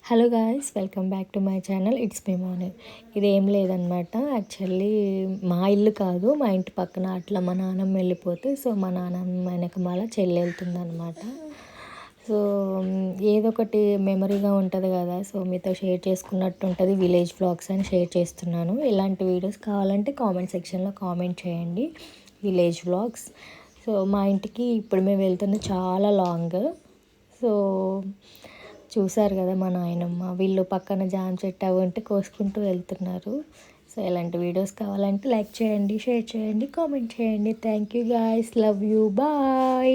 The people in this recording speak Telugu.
Hello guys, welcome back to my channel. It's me morning. ఇదేం లేదనమాట. యాక్చువల్లీ మా ఇల్లు కాదు, మా ఇంటి పక్కన అట్లా మా నాన్నమ్మ వెళ్ళిపోతే, సో మా నాన్నమ్మ వెనకమాల చెల్లి వెళ్తుందనమాట. సో ఏదో ఒకటి మెమరీగా ఉంటుంది కదా, సో మీతో షేర్ చేసుకున్నట్టు ఉంటుంది. విలేజ్ వ్లాగ్స్ అని షేర్ చేస్తున్నాను. ఇలాంటి వీడియోస్ కావాలంటే కామెంట్ సెక్షన్లో కామెంట్ చేయండి. Village vlogs. సో మా ఇంటికి ఇప్పుడు మేము వెళ్తున్న చాలా లాంగ్. సో చూసారు కదా మా నాయనమ్మ, వీళ్ళు పక్కన జామ చెట్టు అవి ఉంటే కోసుకుంటూ వెళ్తున్నారు. సో ఇలాంటి వీడియోస్ కావాలంటే లైక్ చేయండి, షేర్ చేయండి, కామెంట్ చేయండి. Thank you guys, love you, bye.